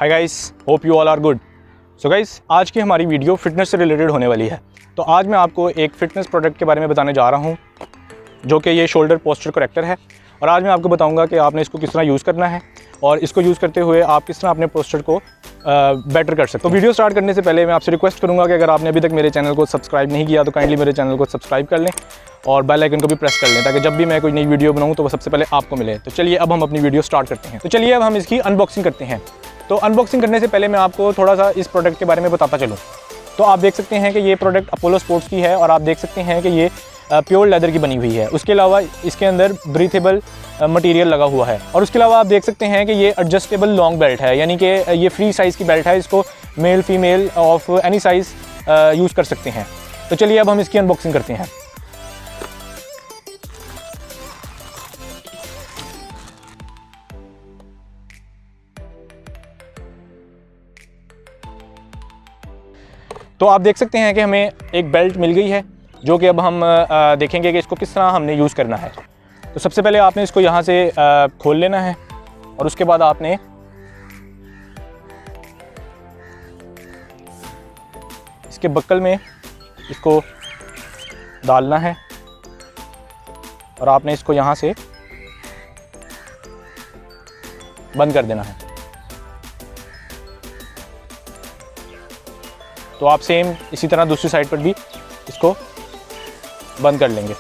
Hi guys, hope you all are good. So guys, आज की हमारी वीडियो फिटनेस से रिलेटेड होने वाली है। तो आज मैं आपको एक फ़िटनेस प्रोडक्ट के बारे में बताने जा रहा हूँ, जो कि ये शोल्डर पोस्चर करेक्टर है। और आज मैं आपको बताऊंगा कि आपने इसको किस तरह यूज़ करना है और इसको यूज़ करते हुए आप किस तरह अपने पोस्चर को बेटर कर सकते हो। तो वीडियो स्टार्ट करने से पहले मैं आपसे रिक्वेस्ट करूंगा कि अगर आपने अभी तक मेरे चैनल को सब्सक्राइब नहीं किया तो काइंडली मेरे चैनल को सब्सक्राइब कर लें और बेल आइकन को भी प्रेस कर लें, ताकि जब भी मैं कोई नई वीडियो बनाऊँ तो वो सबसे पहले आपको मिले। तो चलिए अब हम अपनी वीडियो स्टार्ट करते हैं। तो चलिए अब हम इसकी अनबॉक्सिंग करते हैं। तो अनबॉक्सिंग करने से पहले मैं आपको थोड़ा सा इस प्रोडक्ट के बारे में बताता चलूँ। तो आप देख सकते हैं कि ये प्रोडक्ट अपोलो स्पोर्ट्स की है और आप देख सकते हैं कि ये प्योर लेदर की बनी हुई है। उसके अलावा इसके अंदर ब्रीथेबल मटेरियल लगा हुआ है और उसके अलावा आप देख सकते हैं कि ये एडजस्टेबल लॉन्ग बेल्ट है, यानी कि ये फ्री साइज़ की बेल्ट है। इसको male female of any size use कर सकते हैं। तो चलिए अब हम इसकी अनबॉक्सिंग करते हैं। तो आप देख सकते हैं कि हमें एक बेल्ट मिल गई है, जो कि अब हम देखेंगे कि इसको किस तरह हमने यूज़ करना है। तो सबसे पहले आपने इसको यहाँ से खोल लेना है और उसके बाद आपने इसके बक्कल में इसको डालना है और आपने इसको यहाँ से बंद कर देना है। तो आप सेम इसी तरह दूसरी साइड पर भी इसको बंद कर लेंगे।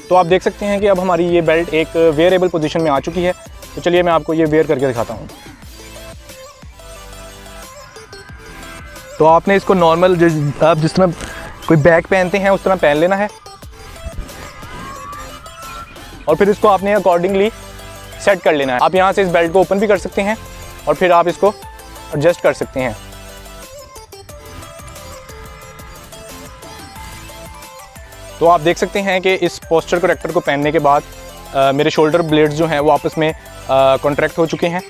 तो आप देख सकते हैं कि अब हमारी ये बेल्ट एक वेयरेबल पोजीशन में आ चुकी है। तो चलिए मैं आपको ये वेयर करके दिखाता हूँ। तो आपने इसको नॉर्मल आप जिस तरह कोई बैग पहनते हैं उस तरह पहन लेना है और फिर इसको आपने अकॉर्डिंगली सेट कर लेना है। आप यहाँ से इस बेल्ट को ओपन भी कर सकते हैं और फिर आप इसको एडजस्ट कर सकते हैं। तो आप देख सकते हैं कि इस पोस्चर करेक्टर को पहनने के बाद मेरे शोल्डर ब्लेड्स जो हैं वो आपस में कॉन्ट्रैक्ट हो चुके हैं।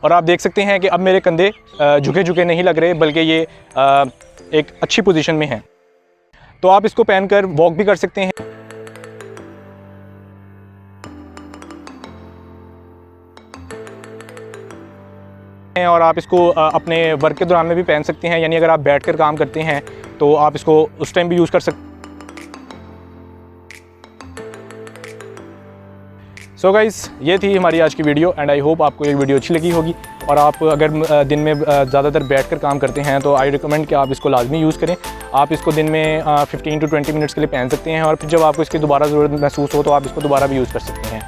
और आप देख सकते हैं कि अब मेरे कंधे झुके झुके नहीं लग रहे, बल्कि ये एक अच्छी पोजीशन में हैं। तो आप इसको पहनकर वॉक भी कर सकते हैं और आप इसको अपने वर्क के दौरान में भी पहन सकते हैं, यानी अगर आप बैठकर काम करते हैं तो आप इसको उस टाइम भी यूज़ कर सकते हैं। सो गाइस, ये थी हमारी आज की वीडियो एंड आई होप आपको ये वीडियो अच्छी लगी होगी। और आप अगर दिन में ज़्यादातर बैठकर काम करते हैं तो आई रिकमेंड कि आप इसको लाजमी यूज़ करें। आप इसको दिन में 15 to 20 मिनट्स के लिए पहन सकते हैं और फिर जब आपको इसकी दोबारा ज़रूरत महसूस हो तो आप इसको दोबारा भी यूज़ कर सकते हैं।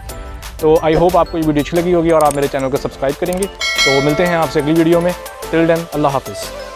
तो आई होप आपको ये वीडियो अच्छी लगी होगी और आप मेरे चैनल को सब्सक्राइब करेंगे। तो मिलते हैं आपसे अगली वीडियो में। टिल देन, अल्लाह हाफिज़।